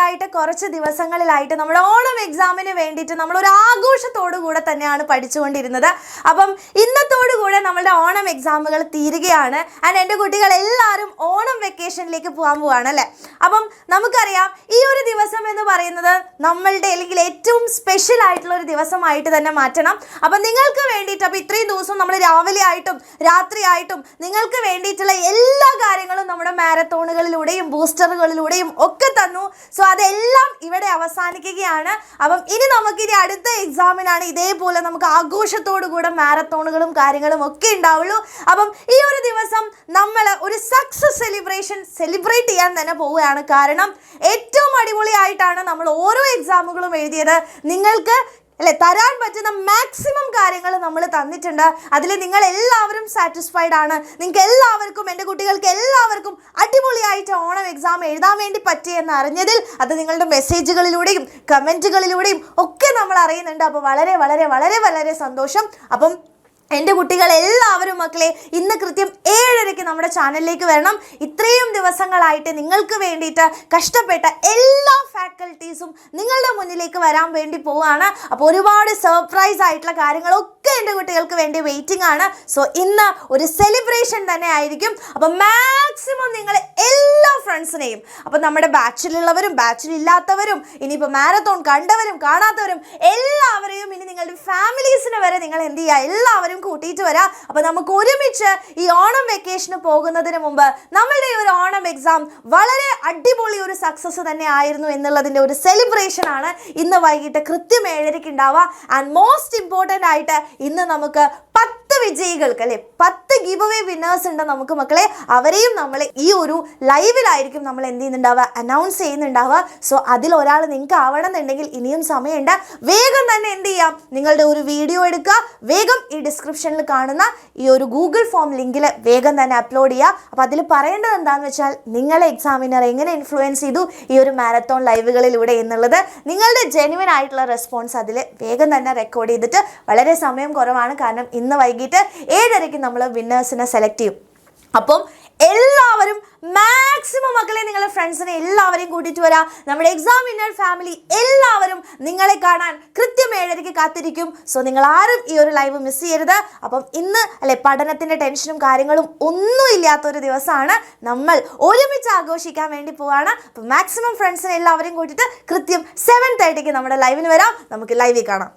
ആയിട്ട് കുറച്ച് ദിവസങ്ങളിലായിട്ട് നമ്മുടെ ഓണം എക്സാമിന് വേണ്ടിയിട്ട് നമ്മൾ ഒരു ആഘോഷത്തോടു കൂടെ തന്നെയാണ് പഠിച്ചുകൊണ്ടിരുന്നത്. അപ്പം ഇന്നത്തോടു കൂടെ നമ്മുടെ ഓണം എക്സാമുകൾ തീരുകയാണ്. ആൻഡ് എൻ്റെ കുട്ടികൾ എല്ലാവരും ഓണം വെക്കേഷനിലേക്ക് പോകാൻ പോവാണ് അല്ലേ. അപ്പം നമുക്കറിയാം ഈ ഒരു ദിവസം എന്ന് പറയുന്നത് നമ്മളുടെ അല്ലെങ്കിൽ ഏറ്റവും സ്പെഷ്യൽ ആയിട്ടുള്ള ഒരു ദിവസമായിട്ട് തന്നെ മാറ്റണം. അപ്പം നിങ്ങൾക്ക് വേണ്ടിയിട്ട് അപ്പോൾ ഇത്രയും ദിവസം നമ്മൾ രാവിലെ ആയിട്ടും രാത്രി ആയിട്ടും നിങ്ങൾക്ക് വേണ്ടിയിട്ടുള്ള എല്ലാ കാര്യങ്ങളും നമ്മുടെ മാരത്തോണുകളിലൂടെയും ബൂസ്റ്ററുകളിലൂടെയും ഒക്കെ തന്നു. സോ അതെല്ലാം ഇവിടെ അവസാനിക്കുകയാണ്. അപ്പം ഇനി നമുക്കിനി അടുത്ത എക്സാമിനാണ് ഇതേപോലെ നമുക്ക് ആഘോഷത്തോടു കൂടെ മാരത്തോണുകളും കാര്യങ്ങളും ഒക്കെ ഉണ്ടാവുള്ളൂ. അപ്പം ഈ ഒരു ദിവസം നമ്മൾ ഒരു സക്സസ് സെലിബ്രേറ്റ് ചെയ്യാൻ തന്നെ പോവുകയാണ്. കാരണം ഏറ്റവും അടിപൊളിയായിട്ടാണ് നമ്മൾ ഓരോ എക്സാമുകളും എഴുതിയത്. നിങ്ങൾക്ക് അല്ലെ തരാൻ പറ്റുന്ന മാക്സിമം കാര്യങ്ങൾ നമ്മൾ തന്നിട്ടുണ്ട്. അതിൽ നിങ്ങൾ എല്ലാവരും സാറ്റിസ്ഫൈഡ് ആണ്. നിങ്ങൾക്ക് എല്ലാവർക്കും എൻ്റെ കുട്ടികൾക്ക് എല്ലാവർക്കും അടിപൊളിയായിട്ട് ഓണം എക്സാം എഴുതാൻ വേണ്ടി പറ്റിയെന്ന് അറിഞ്ഞതിൽ അത് നിങ്ങളുടെ മെസ്സേജുകളിലൂടെയും കമൻറ്റുകളിലൂടെയും ഒക്കെ നമ്മൾ അറിയുന്നുണ്ട്. അപ്പോൾ വളരെ വളരെ വളരെ വളരെ സന്തോഷം. അപ്പം എൻ്റെ കുട്ടികൾ എല്ലാവരും മക്കളെ ഇന്ന് കൃത്യം 7:30 നമ്മുടെ ചാനലിലേക്ക് വരണം. ഇത്രയും ദിവസങ്ങളായിട്ട് നിങ്ങൾക്ക് വേണ്ടിയിട്ട് കഷ്ടപ്പെട്ട എല്ലാ ഫാക്കൽറ്റീസും നിങ്ങളുടെ മുന്നിലേക്ക് വരാൻ വേണ്ടി പോവുകയാണ്. അപ്പോൾ ഒരുപാട് സർപ്രൈസ് ആയിട്ടുള്ള കാര്യങ്ങളൊക്കെ എൻ്റെ കുട്ടികൾക്ക് വേണ്ടി വെയിറ്റിംഗ് ആണ്. സോ ഇന്ന് ഒരു സെലിബ്രേഷൻ തന്നെ ആയിരിക്കും. അപ്പം മാക്സിമം നിങ്ങൾ എല്ലാ ഫ്രണ്ട്സിനെയും അപ്പം നമ്മുടെ ബാച്ചിലുള്ളവരും ബാച്ചിലില്ലാത്തവരും ഇനിയിപ്പോൾ മാരത്തോൺ കണ്ടവരും കാണാത്തവരും എല്ലാവരെയും ഇനി നിങ്ങളുടെ ഫാമിലീസിനെ വരെ നിങ്ങൾ എന്ത് ചെയ്യുക എല്ലാവരും കൂട്ടിയിട്ട് വരാം. അപ്പോൾ നമുക്ക് ഒരുമിച്ച് ഈ ഓണം വെക്കേഷന് പോകുന്നതിന് മുമ്പ് നമ്മളുടെ ഒരു ഓണം എക്സാം വളരെ അടിപൊളി ഒരു സക്സസ് തന്നെ ആയിരുന്നു എന്നുള്ളതിൻ്റെ ഒരു സെലിബ്രേഷൻ ആണ് ഇന്ന് വൈകിട്ട് കൃത്യം 7:30 ഉണ്ടാവുക. ആൻഡ് മോസ്റ്റ് ഇമ്പോർട്ടൻ്റ് ആയിട്ട് ഇന്ന് നമുക്ക് 10 വിജയികൾക്ക് അല്ലെ 10 ഗിവ് അവേ വിന്നേഴ്സ് ഉണ്ട് നമുക്ക് മക്കളെ. അവരെയും നമ്മൾ ഈ ഒരു ലൈവിലായിരിക്കും നമ്മൾ എന്ത് ചെയ്യുന്നുണ്ടാവുക അനൗൺസ് ചെയ്യുന്നുണ്ടാവുക. സോ അതിൽ ഒരാൾ നിങ്ങൾക്ക് ആവണം എന്നുണ്ടെങ്കിൽ ഇനിയും സമയമുണ്ട്. വേഗം തന്നെ എന്ത് ചെയ്യാം നിങ്ങളുടെ ഒരു വീഡിയോ എടുക്കുക. വേഗം ഈ ഡിസ്ക്രിപ്ഷനിൽ കാണുന്ന ഈ ഒരു ഗൂഗിൾ ഫോം ലിങ്കിൽ വേഗം തന്നെ അപ്ലോഡ് ചെയ്യുക. അപ്പോൾ അതിൽ പറയേണ്ടത് എന്താണെന്ന് വെച്ചാൽ നിങ്ങളെ എക്സാമിനർ എങ്ങനെ ഇൻഫ്ലുവൻസ് ചെയ്തു ഈ ഒരു മാരത്തോൺ ലൈവുകളിലൂടെ എന്നുള്ളത് നിങ്ങളുടെ ജെന്യുവൻ ആയിട്ടുള്ള റെസ്പോൺസ് അതിൽ വേഗം തന്നെ റെക്കോർഡ് ചെയ്തിട്ട് വളരെ സമയം കുറവാണ്. കാരണം ഇന്ന് വൈകിട്ട് 7:30 നമ്മൾ വിന്നേഴ്സിനെ സെലക്ട് ചെയ്യും. അപ്പം എല്ലാവരും മാക്സിമം മക്കളെ നിങ്ങളുടെ ഫ്രണ്ട്സിനെ എല്ലാവരെയും കൂട്ടിയിട്ട് വരാം. നമ്മുടെ എക്സാം വിന്നർ ഫാമിലി എല്ലാവരും നിങ്ങളെ കാണാൻ കൃത്യം 7:30 കാത്തിരിക്കും. സോ നിങ്ങൾ ആരും ഈ ഒരു ലൈവ് മിസ് ചെയ്യരുത്. അപ്പം ഇന്ന് അല്ലെ പഠനത്തിൻ്റെ ടെൻഷനും കാര്യങ്ങളും ഒന്നും ഇല്ലാത്തൊരു ദിവസമാണ്. നമ്മൾ ഒരുമിച്ച് ആഘോഷിക്കാൻ വേണ്ടി പോവാണ്. അപ്പം മാക്സിമം ഫ്രണ്ട്സിനെ എല്ലാവരെയും കൂട്ടിയിട്ട് കൃത്യം 7:30 നമ്മുടെ ലൈവിന് വരാം. നമുക്ക് ലൈവിൽ കാണാം.